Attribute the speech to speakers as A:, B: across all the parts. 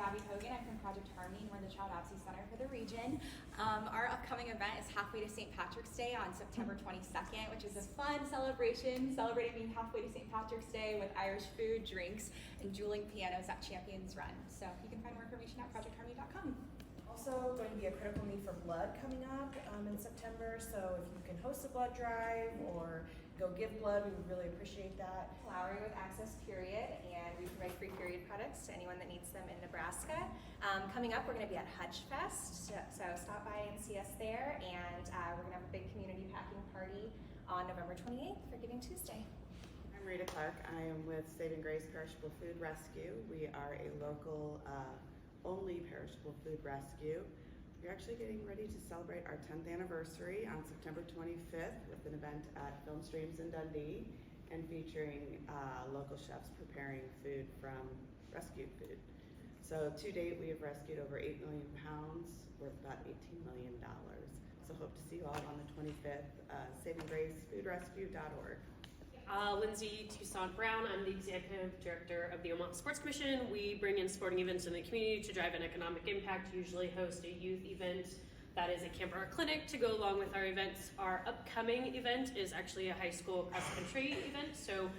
A: Gabby Hogan. I'm from Project Harmony, and we're the Child Advocacy Center for the region. Our upcoming event is Halfway to St. Patrick's Day on September 22nd, which is a fun celebration, celebrating being halfway to St. Patrick's Day with Irish food, drinks, and dueling pianos at Champions Run. So you can find more information at projectharmony.com.
B: Also going to be a critical need for blood coming up in September, so if you can host a blood drive or go give blood, we would really appreciate that.
A: Flowery with Access Period, and we provide free period products to anyone that needs them in Nebraska. Coming up, we're going to be at Hutch Fest, so stop by and see us there, and we're going to have a big community packing party on November 28th for Giving Tuesday.
C: I'm Rita Clark. I am with Saving Grace Perishable Food Rescue. We are a local only perishable food rescue. We're actually getting ready to celebrate our 10th anniversary on September 25th with an event at Film Streams in Dundee and featuring local chefs preparing food from rescued food. So to date, we have rescued over 8 million pounds worth about $18 million. So hope to see you all on the 25th, savinggracefoodrescue.org.
D: Lindsay Toussaint Brown. I'm the Executive Director of the Omaha Sports Commission. We bring in sporting events in the community to drive an economic impact, usually host a youth event that is a camp or a clinic to go along with our events. Our upcoming event is actually a high school cross-country event, so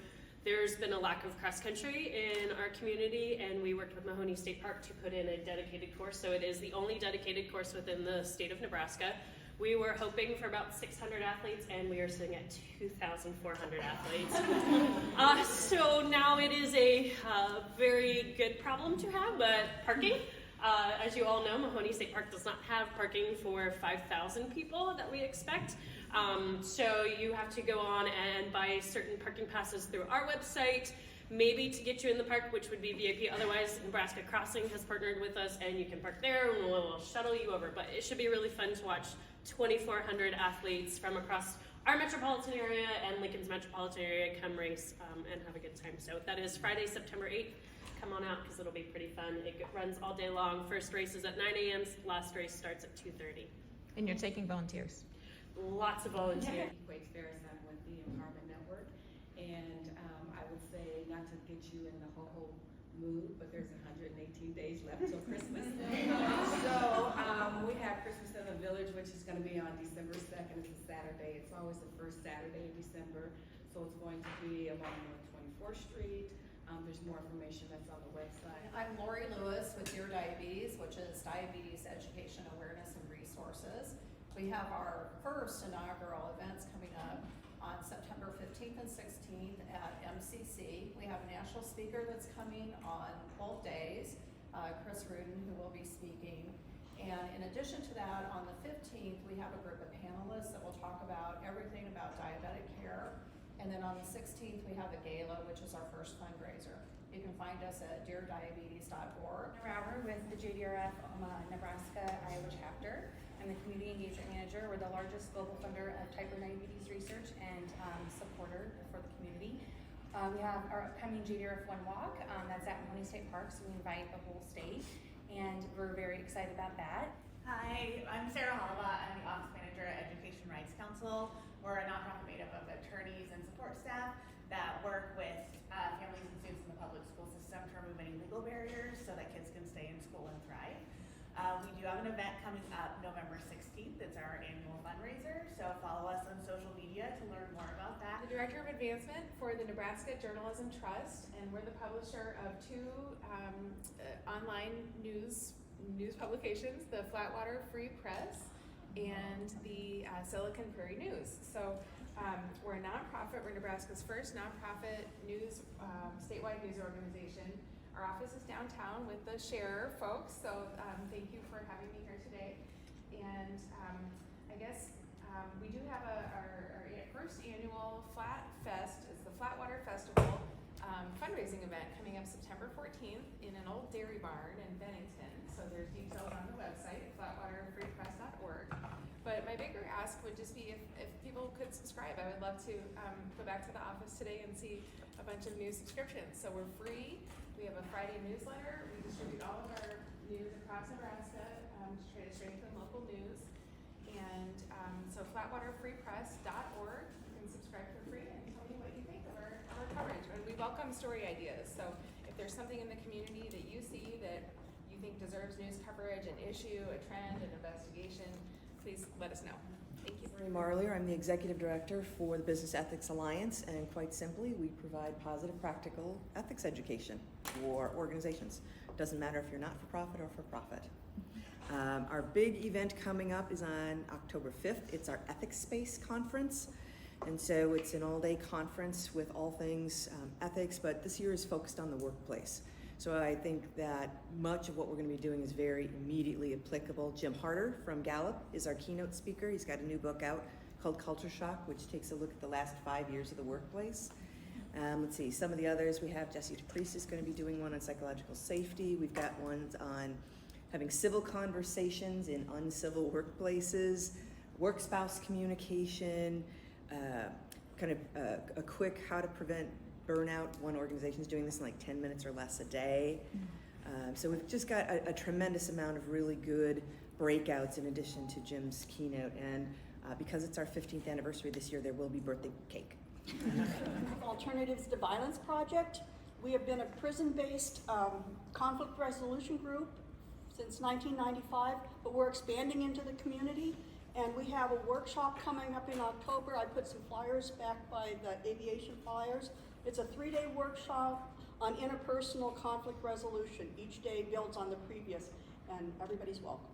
D: there's been a lack of cross-country in our community, and we worked with Mahoney State Park to put in a dedicated course, so it is the only dedicated course within the state of Nebraska. We were hoping for about 600 athletes, and we are sitting at 2,400 athletes. So now it is a very good problem to have, but parking, as you all know, Mahoney State Park does not have parking for 5,000 people that we expect. So you have to go on and buy certain parking passes through our website, maybe to get you in the park, which would be VIP. Otherwise, Nebraska Crossing has partnered with us, and you can park there, and we'll shuttle you over. But it should be really fun to watch 2,400 athletes from across our metropolitan area and Lincoln's metropolitan area come race and have a good time. So that is Friday, September 8th. Come on out because it'll be pretty fun. It runs all day long. First race is at 9 a.m. Last race starts at 2:30.
E: And you're taking volunteers?
D: Lots of volunteers.
F: Quake Ferris, I'm with the Empowerment Network, and I would say, not to get you in the ho-ho mood, but there's 118 days left till Christmas. So we have Christmas in the Village, which is going to be on December 2nd. It's a Saturday. It's always the first Saturday of December, so it's going to be along North 24th Street. There's more information that's on the website.
G: I'm Lori Lewis with Dear Diabetes, which is diabetes education, awareness, and resources. We have our first inaugural events coming up on September 15th and 16th at MCC. We have a national speaker that's coming on both days, Chris Rudin, who will be speaking. And in addition to that, on the 15th, we have a group of panelists that will talk about everything about diabetic care. And then on the 16th, we have a gala, which is our first fundraiser. You can find us at deardiabetes.org.
A: Robert with the JDRF Omaha, Nebraska, Iowa chapter. I'm the Community Engagement Manager. We're the largest global funder of type 1 diabetes research and supporter for the community. We have our upcoming JDRF One Walk. That's at Mahoney State Park, so we invite the whole state, and we're very excited about that.
H: Hi, I'm Sarah Hollaba. I'm the Office Manager at Education Rights Council. We're a nonprofit made up of attorneys and support staff that work with families and students in the public school system to remove any legal barriers so that kids can stay in school and thrive. We do have an event coming up November 16th. It's our annual fundraiser, so follow us on social media to learn more about that.
I: The Director of Advancement for the Nebraska Journalism Trust, and we're the publisher of two online news publications, the Flatwater Free Press and the Silicon Prairie News. So we're a nonprofit. We're Nebraska's first nonprofit news, statewide news organization. Our office is downtown with the Share folks, so thank you for having me here today. And I guess we do have our first annual Flat Fest. It's the Flatwater Festival fundraising event coming up September 14th in an old dairy barn in Bennington. So there's details on the website, flatwaterfreepress.org. But my bigger ask would just be if people could subscribe. I would love to go back to the office today and see a bunch of new subscriptions. So we're free. We have a Friday newsletter. We distribute all of our news across Nebraska to try to strengthen local news. And so flatwaterfreepress.org. You can subscribe for free and tell me what you think of our coverage. And we welcome story ideas. So if there's something in the community that you see that you think deserves news coverage, an issue, a trend, an investigation, please let us know. Thank you.
J: Marie Marlier, I'm the Executive Director for the Business Ethics Alliance, and quite simply, we provide positive, practical ethics education for organizations. Doesn't matter if you're not-for-profit or for-profit. Our big event coming up is on October 5th. It's our Ethics Space Conference, and so it's an all-day conference with all things ethics, but this year is focused on the workplace. So I think that much of what we're going to be doing is very immediately applicable. Jim Harder from Gallup is our keynote speaker. He's got a new book out called Culture Shock, which takes a look at the last 5 years of the workplace. Let's see, some of the others we have, Jesse DePriest is going to be doing one on psychological safety. We've got ones on having civil conversations in uncivil workplaces, work spouse communication, a quick how to prevent burnout. One organization is doing this in like 10 minutes or less a day. So we've just got a tremendous amount of really good breakouts in addition to Jim's keynote. And because it's our 15th anniversary this year, there will be birthday cake.
K: Alternatives to Violence Project. We have been a prison-based conflict resolution group since 1995, but we're expanding into the community. And we have a workshop coming up in October. I put some flyers back by the aviation flyers. It's a 3-day workshop on interpersonal conflict resolution. Each day builds on the previous, and everybody's welcome.